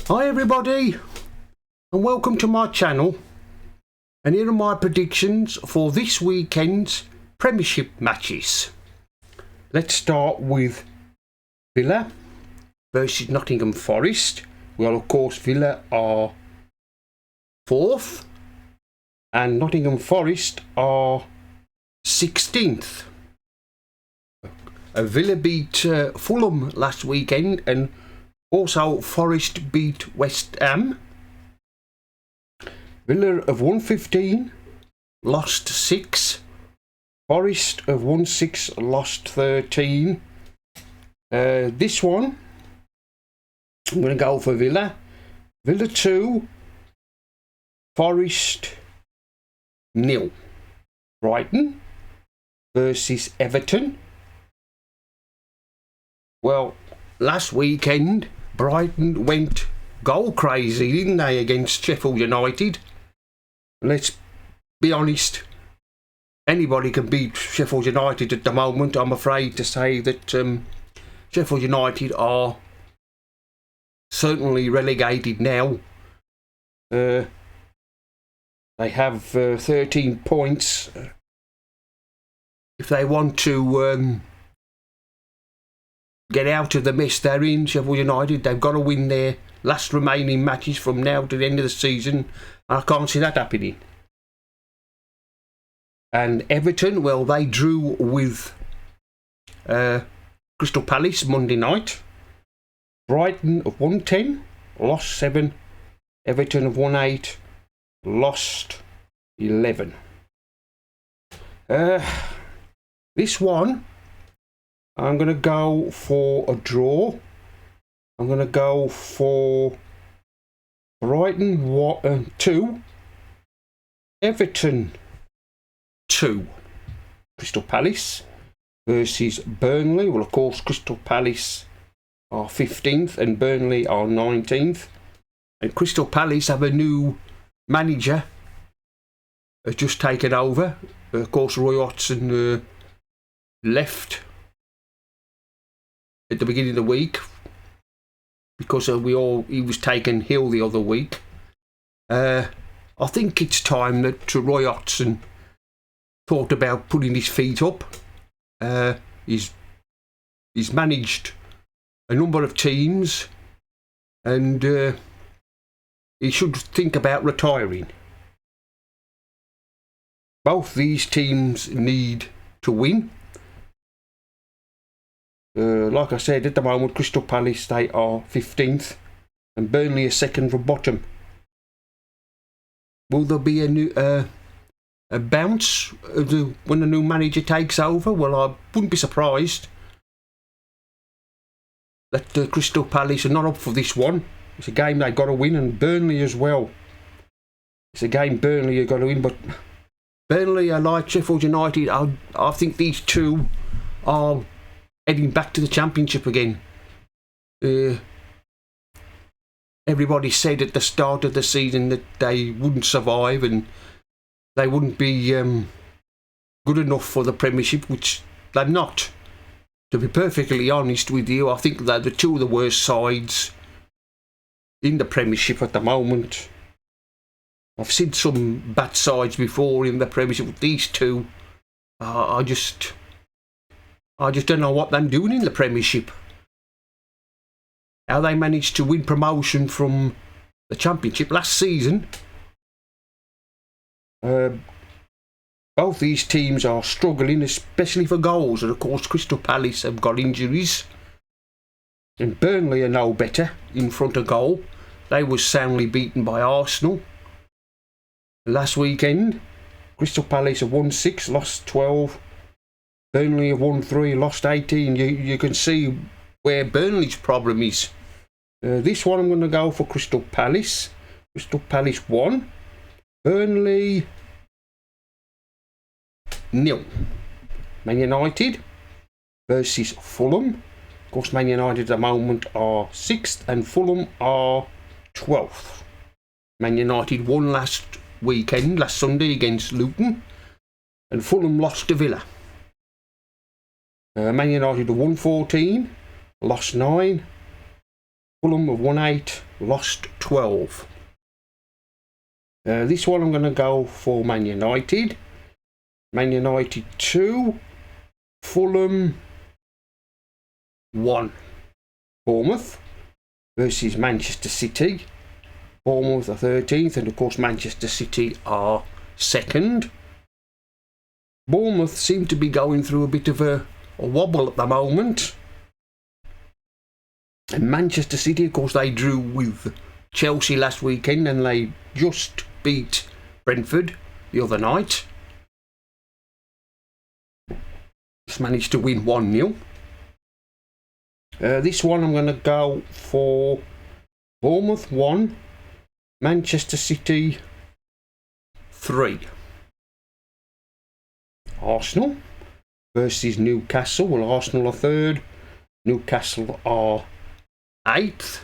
Hi everybody, and welcome to my channel, and here are my predictions for this weekend's Premiership matches. Let's start with Villa versus Nottingham Forest. Well, of course, Villa are 4th and Nottingham Forest are 16th. Villa beat Fulham last weekend, and also Forest beat West Ham. Villa have won 15, lost 6. Forest have won 6, lost 13. This one, I'm going to go for Villa. Villa 2, Forest 0. Brighton versus Everton. Well, last weekend Brighton went goal crazy, didn't they, against Sheffield United? Let's be honest, anybody can beat Sheffield United at the moment. I'm afraid to say that Sheffield United are certainly relegated now. They have 13 points. If they want to get out of the mess they're in, Sheffield United, they've got to win their last remaining matches from now to the end of the season. I can't see that happening. And Everton, well, they drew with Crystal Palace Monday night. Brighton have won 10, lost 7. Everton have won 8, lost 11. This one, I'm going to go for a draw. I'm going to go for Brighton 2, Everton 2. Crystal Palace versus Burnley. Well, of course, Crystal Palace are 15th and Burnley are 19th. And Crystal Palace have a new manager, has just taken over. Of course, Roy Hodgson left at the beginning of the week because he was taken ill the other week. I think it's time that Roy Hodgson thought about putting his feet up. He's managed a number of teams, and he should think about retiring. Both these teams need to win. Like I said, at the moment, Crystal Palace, they are 15th and Burnley is second from bottom. Will there be a new a bounce when a new manager takes over? Well, I wouldn't be surprised that Crystal Palace are not up for this one. It's a game they've got to win, and Burnley as well. It's a game Burnley have got to win, but Burnley are like Sheffield United. I think these two are heading back to the Championship again. Everybody said at the start of the season that they wouldn't survive and they wouldn't be good enough for the Premiership, which they're not. To be perfectly honest with you, I think they're the two of the worst sides in the Premiership at the moment. I've seen some bad sides before in the Premiership, but these two, I just don't know what they're doing in the Premiership. How they managed to win promotion from the Championship last season. Both these teams are struggling, especially for goals. And of course, Crystal Palace have got injuries. And Burnley are no better in front of goal. They were soundly beaten by Arsenal last weekend. Crystal Palace have won 6, lost 12. Burnley have won 3, lost 18. You can see where Burnley's problem is. This one I'm going to go for Crystal Palace. Crystal Palace 1, Burnley 0. Man United versus Fulham. Of course, Man United at the moment are 6th and Fulham are 12th. Man United won last Sunday against Luton, and Fulham lost to Villa. Man United won 14, lost 9. Fulham have won 8, lost 12. This one I'm going to go for Man United. Man United 2, Fulham 1. Bournemouth versus Manchester City. Bournemouth are 13th, and of course Manchester City are 2nd. Bournemouth seem to be going through a bit of a wobble at the moment. And Manchester City, of course, they drew with Chelsea last weekend, and they just beat Brentford the other night. Just managed to win 1-0. This one I'm going to go for Bournemouth 1, Manchester City 3. Arsenal versus Newcastle. Well, Arsenal are 3rd, Newcastle are 8th.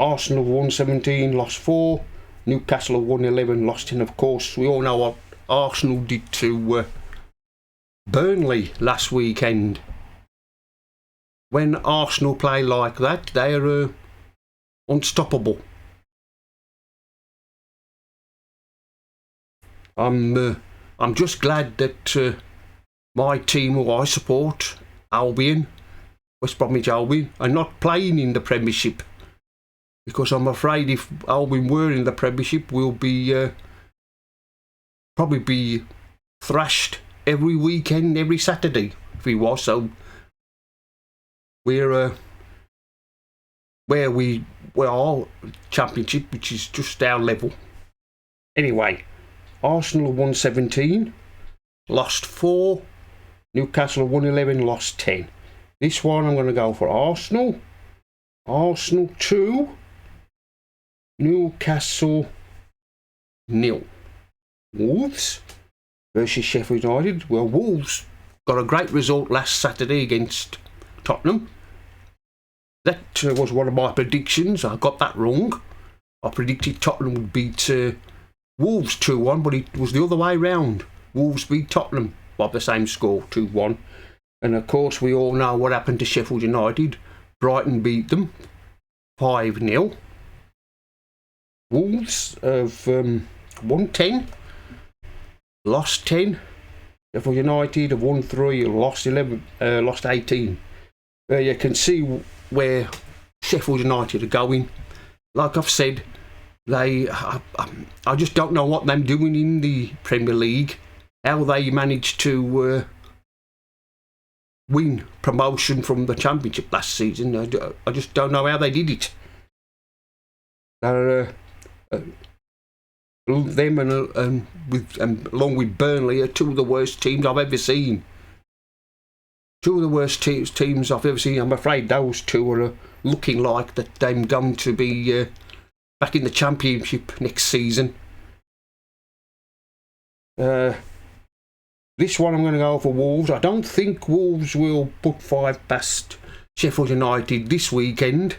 Arsenal won 17, lost 4. Newcastle won 11, lost 10. Of course, we all know what Arsenal did to Burnley last weekend. When Arsenal play like that, they're unstoppable. I'm just glad that my team, who I support, Albion, West Bromwich Albion, are not playing in the Premiership, because I'm afraid if Albion were in the Premiership, we'll be probably be thrashed every weekend, every Saturday if we was. So we're where we are Championship, which is just our level. Anyway, Arsenal won 17, lost 4. Newcastle won 11, lost 10. This one I'm going to go for Arsenal. Arsenal 2, Newcastle 0. Wolves versus Sheffield United. Well, Wolves got a great result last Saturday against Tottenham. That was one of my predictions. I got that wrong. I predicted Tottenham would beat Wolves 2-1, but it was the other way round. Wolves beat Tottenham by the same score, 2-1. And of course, we all know what happened to Sheffield United. Brighton beat them 5-0. Wolves have won 10, lost 10. Sheffield United have won 3, lost 11, lost 18. You can see where Sheffield United are going. Like I've said, I just don't know what they're doing in the Premier League. How they managed to win promotion from the Championship last season. I just don't know how they did it. Them and along with Burnley are two of the worst teams I've ever seen. Two of the worst teams I've ever seen. I'm afraid those two are looking like that they're going to be back in the Championship next season. This one I'm going to go for Wolves. I don't think Wolves will put 5 past Sheffield United this weekend.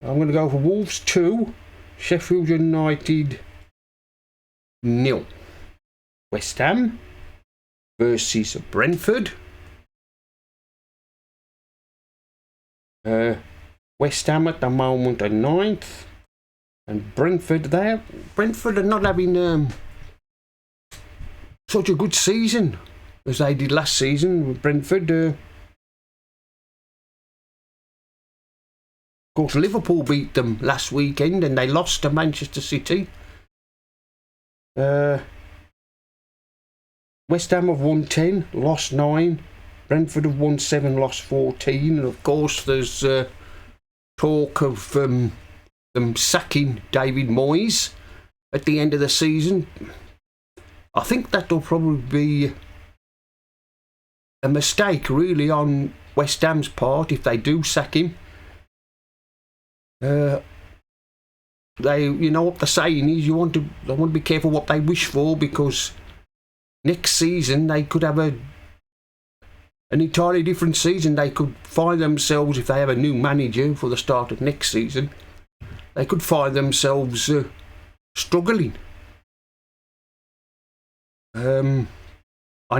I'm going to go for Wolves 2, Sheffield United 0. West Ham versus Brentford. West Ham at the moment are 9th, and Brentford are not having such a good season as they did last season with Brentford. Of course, Liverpool beat them last weekend and they lost to Manchester City. West Ham have won 10, lost 9. Brentford have won 7, lost 14. And of course, there's talk of them sacking David Moyes at the end of the season. I think that'll probably be a mistake, really, on West Ham's part if they do sack him. You know what the saying is, they want to be careful what they wish for, because next season they could have an entirely different season. They could find themselves, if they have a new manager for the start of next season, they could find themselves struggling. I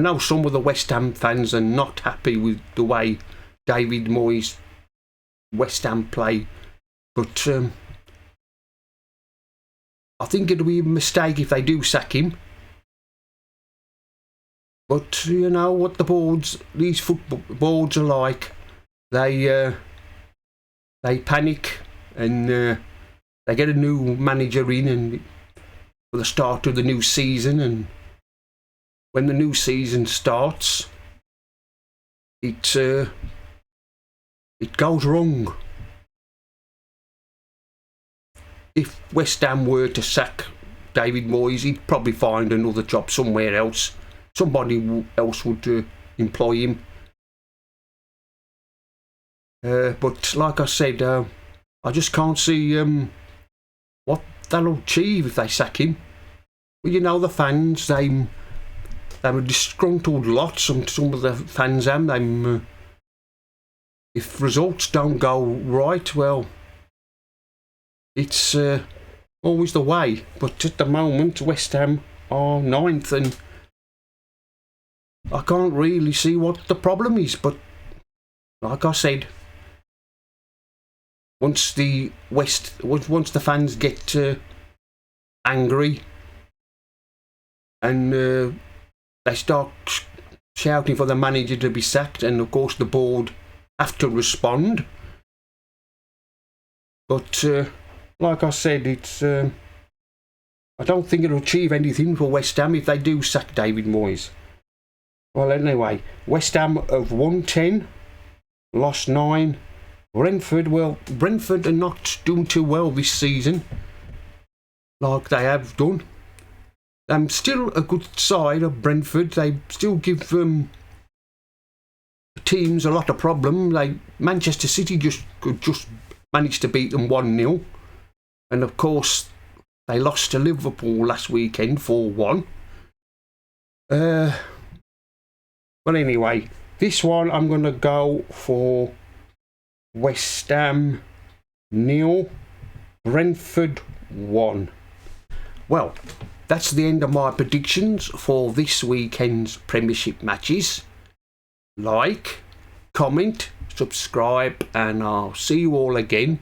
know some of the West Ham fans are not happy with the way David Moyes West Ham play. But I think it'll be a mistake if they do sack him. But you know what these football boards are like. They panic and they get a new manager in and for the start of the new season, and when the new season starts, it goes wrong. If West Ham were to sack David Moyes, he'd probably find another job somewhere else. Somebody else would employ him. But like I said, I just can't see what they'll achieve if they sack him. Well, you know, the fans, they're a disgruntled lot. Some of the fans have. If results don't go right, well, it's always the way. But at the moment, West Ham are 9th, and I can't really see what the problem is. But like I said, once the fans get angry and they start shouting for the manager to be sacked, and of course the board have to respond. But like I said, it's I don't think it'll achieve anything for West Ham if they do sack David Moyes. Well, anyway, West Ham have won 10, lost 9. Brentford are not doing too well this season, like they have done. Still a good side of Brentford. They still give teams a lot of problem. Manchester City just managed to beat them 1-0, and of course they lost to Liverpool last weekend 4-1. But anyway, this one I'm going to go for West Ham 0, Brentford 1. Well, that's the end of my predictions for this weekend's Premiership matches. Like, comment, subscribe, and I'll see you all again